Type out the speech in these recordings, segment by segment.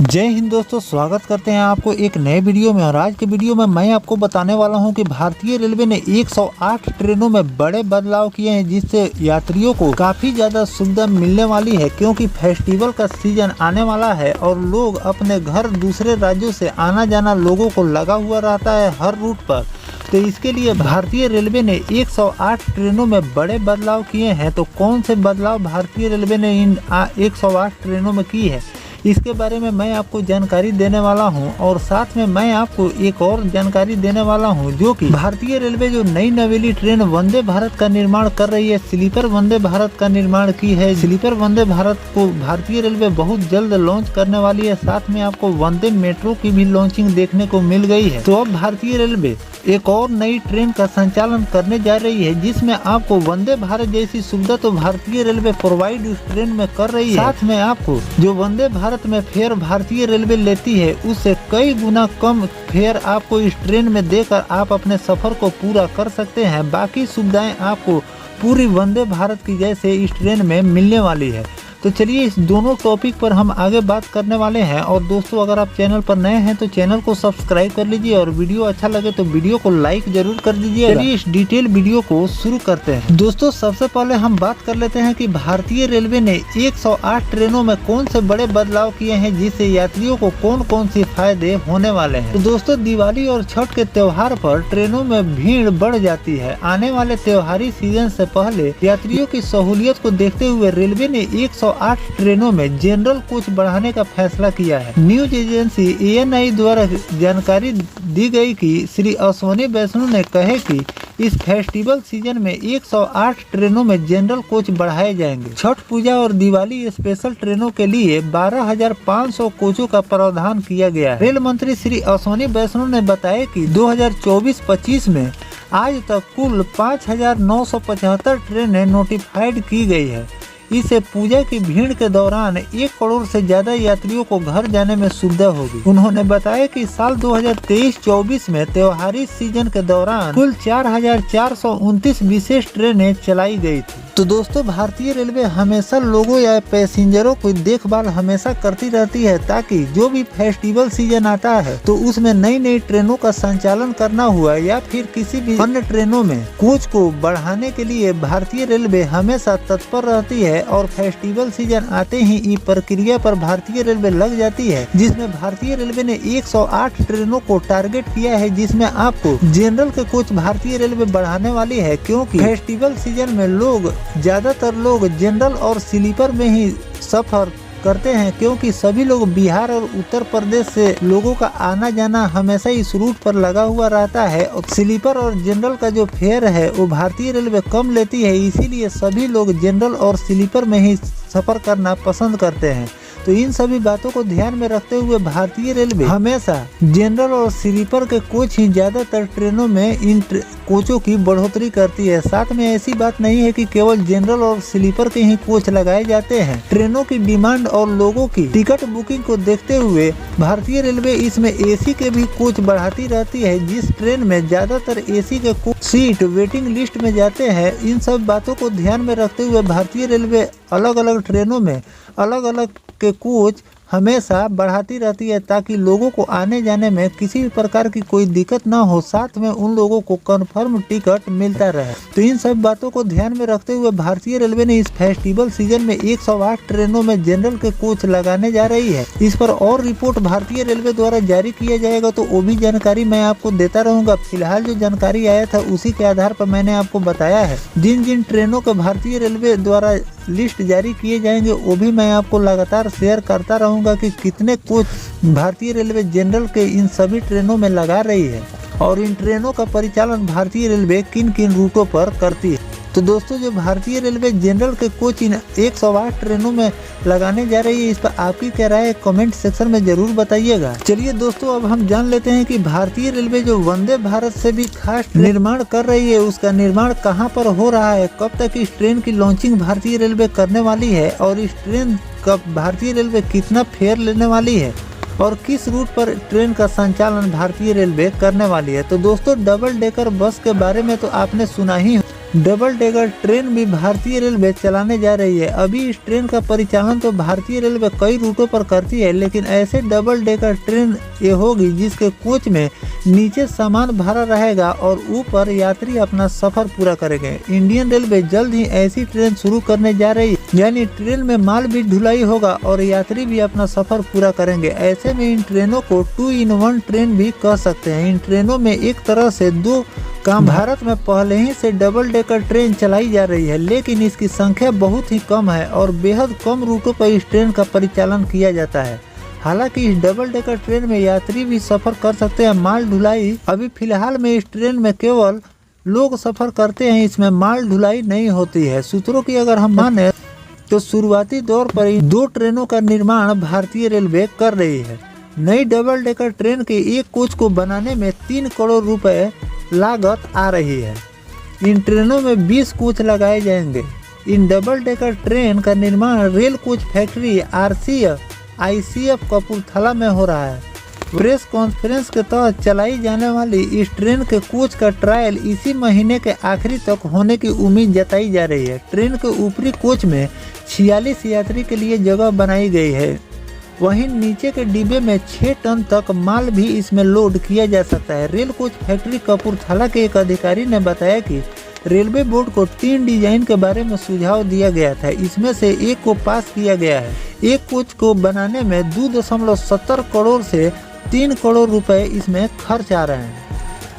जय हिंद दोस्तों, स्वागत करते हैं आपको एक नए वीडियो में। और आज के वीडियो में मैं आपको बताने वाला हूं कि भारतीय रेलवे ने 108 ट्रेनों में बड़े बदलाव किए हैं, जिससे यात्रियों को काफ़ी ज़्यादा सुविधा मिलने वाली है। क्योंकि फेस्टिवल का सीजन आने वाला है और लोग अपने घर दूसरे राज्यों से आना जाना लोगों को लगा हुआ रहता है हर रूट पर। तो इसके लिए भारतीय रेलवे ने 108 ट्रेनों में बड़े बदलाव किए हैं। तो कौन से बदलाव भारतीय रेलवे ने इन 108 ट्रेनों में की है, इसके बारे में मैं आपको जानकारी देने वाला हूं। और साथ में मैं आपको एक और जानकारी देने वाला हूं, जो कि भारतीय रेलवे जो नई नवेली ट्रेन वंदे भारत का निर्माण कर रही है, स्लीपर वंदे भारत का निर्माण की है। स्लीपर वंदे भारत को भारतीय रेलवे बहुत जल्द लॉन्च करने वाली है। साथ में आपको वंदे मेट्रो की भी लॉन्चिंग देखने को मिल गई है। तो अब भारतीय रेलवे एक और नई ट्रेन का संचालन करने जा रही है, जिसमें आपको वंदे भारत जैसी सुविधा तो भारतीय रेलवे प्रोवाइड उस ट्रेन में कर रही है। साथ में आपको जो वंदे भारत में फेयर भारतीय रेलवे लेती है, उससे कई गुना कम फेयर आपको इस ट्रेन में देकर आप अपने सफर को पूरा कर सकते हैं। बाकी सुविधाएं आपको पूरी वंदे भारत की जैसे इस ट्रेन में मिलने वाली है। तो चलिए इस दोनों टॉपिक पर हम आगे बात करने वाले हैं। और दोस्तों, अगर आप चैनल पर नए हैं तो चैनल को सब्सक्राइब कर लीजिए, और वीडियो अच्छा लगे तो वीडियो को लाइक जरूर कर दीजिए। चलिए इस डिटेल वीडियो को शुरू करते हैं। दोस्तों, सबसे पहले हम बात कर लेते हैं कि भारतीय रेलवे ने 108 ट्रेनों में कौन से बड़े बदलाव किए हैं, जिससे यात्रियों को कौन कौन से फायदे होने वाले हैं। तो दोस्तों, दिवाली और छठ के त्योहार पर ट्रेनों में भीड़ बढ़ जाती है। आने वाले त्योहारी सीजन से पहले यात्रियों की सहूलियत को देखते हुए रेलवे ने 108 ट्रेनों में जनरल कोच बढ़ाने का फैसला किया है। न्यूज एजेंसी ANI द्वारा जानकारी दी गई कि श्री अश्वनी वैष्णव ने कहे कि इस फेस्टिवल सीजन में 108 ट्रेनों में जनरल कोच बढ़ाए जाएंगे। छठ पूजा और दिवाली स्पेशल ट्रेनों के लिए 12,500 कोचों का प्रावधान किया गया है। रेल मंत्री श्री अश्वनी वैष्णव ने बताया कि 2024-25 में आज तक कुल 5,975 ट्रेनें नोटिफाइड की गई है। इससे पूजा की भीड़ के दौरान 1 करोड़ से ज्यादा यात्रियों को घर जाने में सुविधा होगी। उन्होंने बताया कि साल 2023-24 में त्योहारी सीजन के दौरान कुल 4,429 विशेष ट्रेनें चलाई गई थी। तो दोस्तों, भारतीय रेलवे हमेशा लोगों या पैसेंजरों की देखभाल हमेशा करती रहती है, ताकि जो भी फेस्टिवल सीजन आता है तो उसमें नई नई ट्रेनों का संचालन करना हुआ या फिर किसी भी अन्य ट्रेनों में कोच को बढ़ाने के लिए भारतीय रेलवे हमेशा तत्पर रहती है। और फेस्टिवल सीजन आते ही इस प्रक्रिया पर भारतीय रेलवे लग जाती है, जिसमें भारतीय रेलवे ने 108 ट्रेनों को टारगेट किया है, जिसमें आपको जनरल के कोच भारतीय रेलवे बढ़ाने वाली है। क्योंकि फेस्टिवल सीजन में ज्यादातर लोग जनरल और स्लीपर में ही सफर करते हैं, क्योंकि सभी लोग बिहार और उत्तर प्रदेश से लोगों का आना जाना हमेशा इस रूट पर लगा हुआ रहता है। और स्लीपर और जनरल का जो फेयर है वो भारतीय रेलवे कम लेती है, इसीलिए सभी लोग जनरल और स्लीपर में ही सफर करना पसंद करते हैं। तो इन सभी बातों को ध्यान में रखते हुए भारतीय रेलवे हमेशा जनरल और स्लीपर के कोच ही ज्यादातर ट्रेनों में इन कोचों की बढ़ोतरी करती है। साथ में ऐसी बात नहीं है कि केवल जनरल और स्लीपर के ही कोच लगाए जाते हैं। ट्रेनों की डिमांड और लोगों की टिकट बुकिंग को देखते हुए भारतीय रेलवे इसमें AC के भी कोच बढ़ाती रहती है। जिस ट्रेन में ज्यादातर AC के कोच सीट वेटिंग लिस्ट में जाते हैं, इन सब बातों को ध्यान में रखते हुए भारतीय रेलवे अलग अलग ट्रेनों में अलग अलग के कोच हमेशा बढ़ाती रहती है, ताकि लोगों को आने जाने में किसी भी प्रकार की कोई दिक्कत ना हो। साथ में उन लोगों को कंफर्म टिकट मिलता रहे। तो इन सब बातों को ध्यान में रखते हुए भारतीय रेलवे ने इस फेस्टिवल सीजन में 108 ट्रेनों में जनरल के कोच लगाने जा रही है। इस पर और रिपोर्ट भारतीय रेलवे द्वारा जारी किया जाएगा, तो वो भी जानकारी मैं आपको देता रहूंगा। फिलहाल जो जानकारी आया था उसी के आधार पर मैंने आपको बताया है। जिन जिन ट्रेनों के भारतीय रेलवे द्वारा लिस्ट जारी किए जाएंगे वो भी मैं आपको लगातार शेयर करता रहूंगा कि कितने कोच भारतीय रेलवे जनरल के इन सभी ट्रेनों में लगा रही है, और इन ट्रेनों का परिचालन भारतीय रेलवे किन किन रूटों पर करती है। तो दोस्तों, जो भारतीय रेलवे जनरल के कोच इन 108 ट्रेनों में लगाने जा रही है, इस पर आपकी क्या राय है कमेंट सेक्शन में जरूर बताइएगा। चलिए दोस्तों, अब हम जान लेते हैं कि भारतीय रेलवे जो वंदे भारत से भी खास निर्माण कर रही है, उसका निर्माण कहां पर हो रहा है, कब तक इस ट्रेन की लॉन्चिंग भारतीय रेलवे करने वाली है, और इस ट्रेन का भारतीय रेलवे कितना फेयर लेने वाली है, और किस रूट पर ट्रेन का संचालन भारतीय रेलवे करने वाली है। तो दोस्तों, डबल डेकर बस के बारे में तो आपने सुना ही डबल डेकर ट्रेन भी भारतीय रेलवे चलाने जा रही है। अभी इस ट्रेन का परिचालन तो भारतीय रेलवे कई रूटों पर करती है, लेकिन ऐसे डबल डेकर ट्रेन ये होगी जिसके कोच में नीचे सामान भरा रहेगा और ऊपर यात्री अपना सफर पूरा करेंगे। इंडियन रेलवे जल्द ही ऐसी ट्रेन शुरू करने जा रही है, यानी ट्रेन में माल भी ढुलाई होगा और यात्री भी अपना सफर पूरा करेंगे। ऐसे में इन ट्रेनों को 2-in-1 ट्रेन भी कह सकते हैं। इन ट्रेनों में एक तरह से दो काम। भारत में पहले ही से डबल डेकर ट्रेन चलाई जा रही है, लेकिन इसकी संख्या बहुत ही कम है और बेहद कम रूटों पर इस ट्रेन का परिचालन किया जाता है। हालांकि इस डबल डेकर ट्रेन में यात्री भी सफर कर सकते हैं। माल ढुलाई अभी फिलहाल में इस ट्रेन में केवल लोग सफर करते हैं, इसमें माल ढुलाई नहीं होती है। सूत्रों की अगर हम माने तो शुरुआती दौर पर ही 2 ट्रेनों का निर्माण भारतीय रेलवे कर रही है। नई डबल डेकर ट्रेन के एक कोच को बनाने में 3 करोड़ रुपए लागत आ रही है। इन ट्रेनों में 20 कोच लगाए जाएंगे। इन डबल डेकर ट्रेन का निर्माण rail coach factory ICF Kapurthala में हो रहा है। प्रेस कॉन्फ्रेंस के तहत चलाई जाने वाली इस ट्रेन के कोच का ट्रायल इसी महीने के आखिरी तक होने की उम्मीद जताई जा रही है। ट्रेन के ऊपरी कोच में 46 यात्री के लिए जगह बनाई गई है। वहीं नीचे के डिब्बे में 6 टन तक माल भी इसमें लोड किया जा सकता है। रेल कोच फैक्ट्री कपूरथला के एक अधिकारी ने बताया कि रेलवे बोर्ड को 3 डिजाइन के बारे में सुझाव दिया गया था, इसमें से एक को पास किया गया है। एक कोच को बनाने में 2.70 करोड़ से 3 करोड़ रुपए इसमें खर्च आ रहे हैं।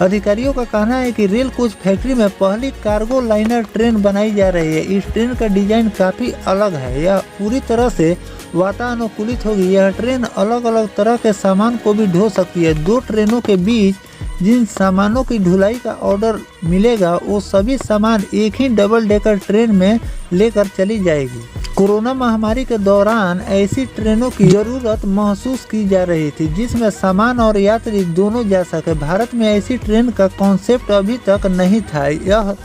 अधिकारियों का कहना है कि रेल कोच फैक्ट्री में पहली कार्गो लाइनर ट्रेन बनाई जा रही है। इस ट्रेन का डिजाइन काफ़ी अलग है, यह पूरी तरह से वातानुकूलित होगी। यह ट्रेन अलग अलग तरह के सामान को भी ढो सकती है। 2 ट्रेनों के बीच जिन सामानों की ढुलाई का ऑर्डर मिलेगा वो सभी सामान एक ही डबल डेकर ट्रेन में लेकर चली जाएगी। कोरोना महामारी के दौरान ऐसी ट्रेनों की जरूरत महसूस की जा रही थी जिसमें सामान और यात्री दोनों जा सके। भारत में ऐसी ट्रेन का कॉन्सेप्ट अभी तक नहीं था, यह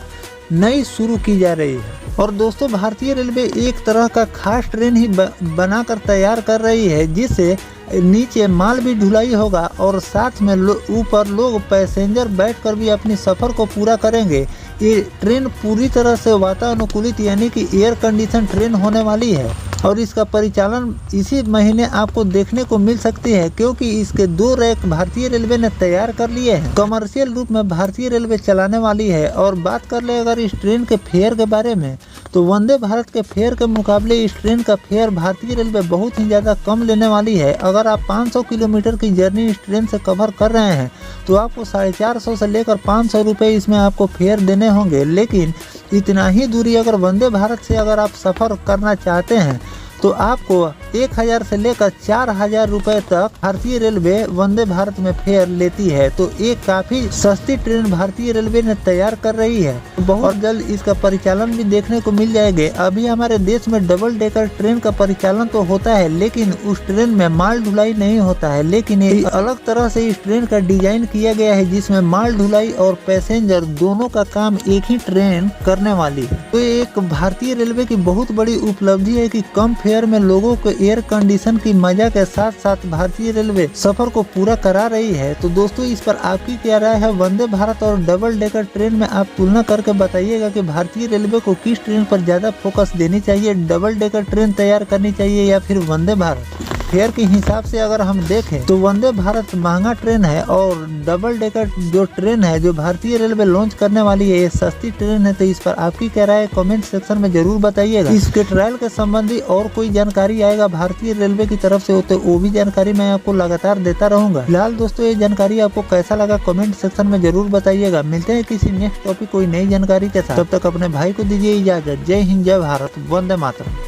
नई शुरू की जा रही है। और दोस्तों, भारतीय रेलवे एक तरह का खास ट्रेन ही बनाकर तैयार कर रही है जिससे नीचे माल भी ढुलाई होगा और साथ में ऊपर लोग पैसेंजर बैठकर भी अपनी सफ़र को पूरा करेंगे। ये ट्रेन पूरी तरह से वातानुकूलित यानी कि एयर कंडीशन ट्रेन होने वाली है और इसका परिचालन इसी महीने आपको देखने को मिल सकती है, क्योंकि इसके 2 रैक भारतीय रेलवे ने तैयार कर लिए हैं। कमर्शियल रूप में भारतीय रेलवे चलाने वाली है। और बात कर ले अगर इस ट्रेन के फेयर के बारे में, तो वंदे भारत के फेयर के मुकाबले इस ट्रेन का फेयर भारतीय रेलवे बहुत ही ज़्यादा कम लेने वाली है। अगर आप 500 किलोमीटर की जर्नी इस ट्रेन से कवर कर रहे हैं तो आपको 450 से लेकर 500 रुपये इसमें आपको फेयर देने होंगे। लेकिन इतना ही दूरी अगर वंदे भारत से अगर आप सफ़र करना चाहते हैं तो आपको 1000 से लेकर 4000 रुपये तक भारतीय रेलवे वंदे भारत में फेयर लेती है। तो एक काफ़ी सस्ती ट्रेन भारतीय रेलवे ने तैयार कर रही है। बहुत जल्द इसका परिचालन भी देखने को मिल जाएंगे। अभी हमारे देश में डबल डेकर ट्रेन का परिचालन तो होता है, लेकिन उस ट्रेन में माल ढुलाई नहीं होता है। लेकिन एक अलग तरह से इस ट्रेन का डिजाइन किया गया है जिसमें माल ढुलाई और पैसेंजर दोनों का काम एक ही ट्रेन करने वाली है। तो एक भारतीय रेलवे की बहुत बड़ी उपलब्धि है कि कम फेयर में लोगों को एयर कंडीशन की मजा के साथ साथ भारतीय रेलवे सफर को पूरा करा रही है। तो दोस्तों, इस पर आपकी क्या राय है? वंदे भारत और डबल डेकर ट्रेन में आप तुलना करके बताइएगा कि भारतीय रेलवे को किस ट्रेन पर ज्यादा फोकस देनी चाहिए, डबल डेकर ट्रेन तैयार करनी चाहिए या फिर वंदे भारत। फेयर के हिसाब से अगर हम देखें तो वंदे भारत महंगा ट्रेन है और डबल डेकर जो ट्रेन है जो भारतीय रेलवे लॉन्च करने वाली है ये सस्ती ट्रेन है। तो इस पर आपकी क्या राय है? कमेंट सेक्शन में जरूर बताइएगा। इसके ट्रायल के संबंधी और कोई जानकारी आएगा भारतीय रेलवे की तरफ से तो वो भी जानकारी मैं आपको लगातार देता रहूंगा। फिलहाल दोस्तों, ये जानकारी आपको कैसा लगा कमेंट सेक्शन में जरूर बताइएगा। मिलते हैं किसी नेक्स्ट टॉपिक कोई नई जानकारी के साथ, तब तक अपने भाई को दीजिए इजाजत। जय हिंद, जय भारत, वंदे मातरम।